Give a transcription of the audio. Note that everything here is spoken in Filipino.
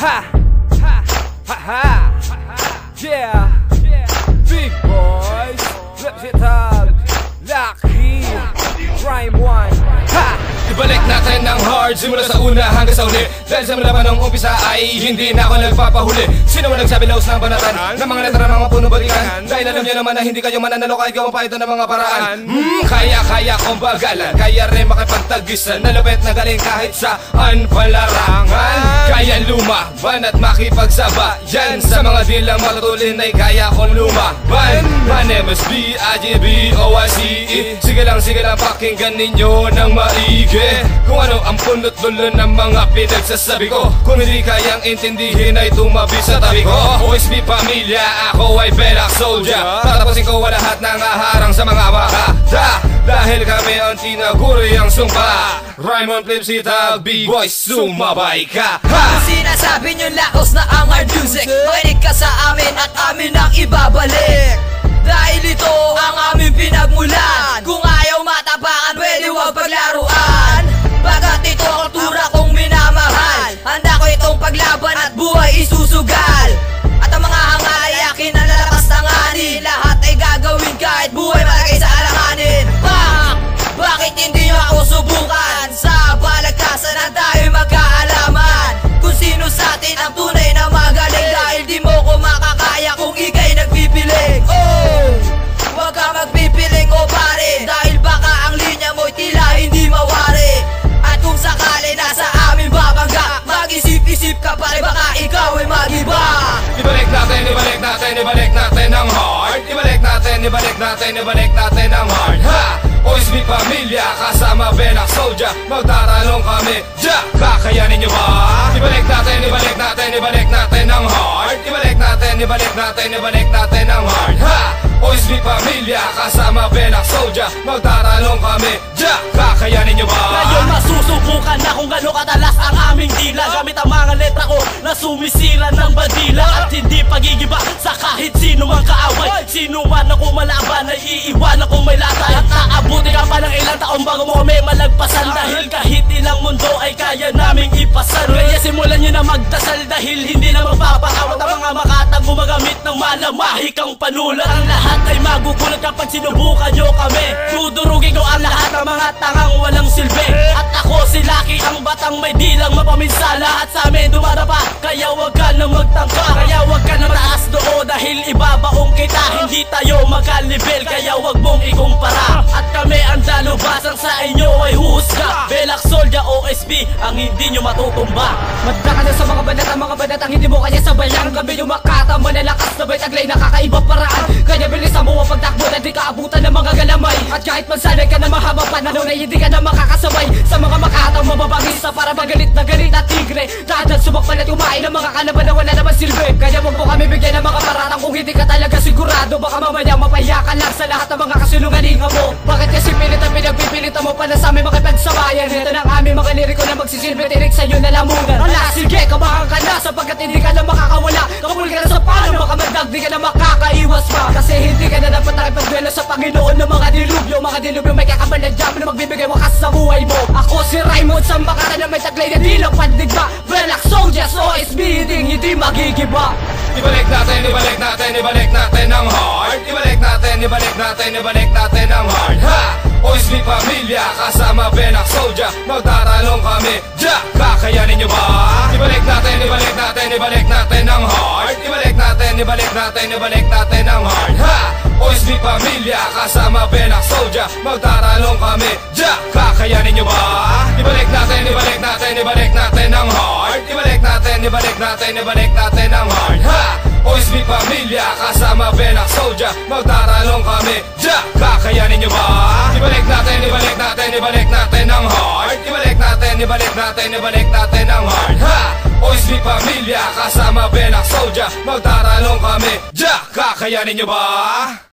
Ha! Ha! Ha! Ha! Yeah! Big boys! Lepsitag! Lucky! Rhyme 1! Ha! Ibalik natin ng hard simula sa una hanggang sa uli. Dahil sa malaman ng umpisa ay hindi na ako nagpapahuli. Sino man nagsabi laos ng banatan ng mga letra ng mga punong balikan? Dahil alam nyo naman na hindi kayo mananalo kahit gawa pa ito ng mga paraan. Kaya kong bagalan, kaya rin makipagtagisan. Nalupit na galing kahit saan palarangan. Kaya lumaban at makipagsabayan. Sa mga dilang matutulin ay kaya kong lumaban. My name is B-I-G-B-O-I-C-E. Sige lang pakinggan ninyo ng maigi. Kung ano ang punot dulo ng mga pinagsasabi ko. Kung hindi kayang intindihin ay tumabi sa tabi ko. OSB pamilya, ako ay Black Soldier. Tatapusin ko lahat ng aharang sa mga makata. Dahil kami ang tinaguri ang sumpa. Raymond Lepsitag, Big Boys, sumabay ka. Kung sinasabi nyo laos na ang hard music, makinig ka sa amin at amin ang ibabalik. Dahil ito ang aming pinagmulan. Kung ayaw matapakan, pwede wag paglaruan. Bagat ito ang kultura kong minamahal. Handa ko itong paglaban at buhay isusugal. At ang mga hangal ay akin ang lalakas tanganin. Lahat ay gagawin kahit buhay malagay sa alanganin. Bakit hindi nyo ako subukan? Sa balagtasan na tayo magkaalaman. Kung sino sa atin ang tunay na magaling. Dahil di mo ko makakaya kung ika'y nagpipiling. Huwag ka magpipiling o pare. Dahil baka ang linya mo'y tila hindi mawari. At kung sakali nasa amin babangga, mag-isip-isip ka pare, baka ikaw ay mag-iba. Ibalik natin ang hard. Ibalik natin ang hard. Ha! OSB pamilya, kasama Black Soldier. Magtatanong kami, kakayanin nyo ba? Ibalik natin ang hard. Ibalik natin ang hard. Ha! OSB pamilya, kasama Black Soldier. Magtatanong kami, kakayanin nyo ba? Ngayon masusubukan na kung gano'ng katalas ang aming dila. Gamit ang mga letra ko na sumisira ng badila. At hindi pagigiba sa kahit sino mang kaaway. Sino man ako malaban ay iiwan akong may latay. At aabuti ka pa ng ilang taon bago mo kami malagpasan. Dahil kahit ilang mundo ay kaya naming ipasan. Kaya simulan nyo na magdasal dahil hindi na magpapakawat ang mga makatang gumagamit ng malamahikang panulat. Ang lahat ay magugulat kapag sinubukan nyo kami. Dudurugin ko ang lahat ng mga tangang walang silbi. At ako si Lucky, ang batang may dilang mapaminsala. At sa amin dumadapa, kaya wag ka na magtangka. Kaya wag ka na mataas doo dahil ibabaong kita. Hindi tayo magkalibel, kaya wag mong ikumpara. At kami ang dalubasang sa inyo ay huhusga. Black Soldier OSB, ang hindi nyo matutumba. Madda ka na sa mga banatang hindi mo kaya sabayan. Kami yung makata, manalakas na may taglay na kakaiba paraan. Kaya bilisan mo ang pagtakbo na di ka abutan ng mga galamay. At kahit magsanay ka na mahaba panahon ay hindi ka na makakasabay sa mga makatang mababangisa para magalit na galit at tigre. Dahan sumakpan at kumain ng mga kalaban na wala naman silbi. Kaya wag mo kami bigyan ng mga paratang kung hindi ka talaga sigurado. Baka mamaya mapahiya ka lang sa lahat ng mga kasinungalingan mo. Bakit kasi pilit ang pinagpipilitan mo pa na sa amin makipagsabayan? Ito ng aming mga liriko na magsisilbi tirik sa iyo na lamunan. Ala sige, kabahan ka na sapagkat hindi ka na makakawala. Kapul ka na sa palo, baka magdag di ka na makakaiwas pa. Kasi hindi ka na dapat nakipagduelo sa Panginoon ng mga dilubyo. Mga dilubyo may kakabal na jam na magbibigay wakas sa buhay mo. Ako si Raymond sa makata na may taglay na di lang pandigba. Black Soldier, OSB, hindi magigiba. Ibalik natin ang hard. Ibalik natin ang hard. Ha! OSB pamilya, kasama Black Soldier. Magtatanong kami, kakayanin nyo ba? Ibalik natin ang hard. Ibalik natin ang hard. Ha! OSB pamilya, kasama Black Soldier. Magtatanong kami, kakayanin nyo ba? Ibalik natin ang hard. Ibalik natin ang hard. Ha! OSB pamilya, kasama Black Soldier. Magtatanong kami, kakayanin nyo ba? Ibalik natin ang hard. Ibalik natin ang hard. Ha! OSB pamilya, kasama Black Soldier. Magtatanong kami, kakayanin nyo ba?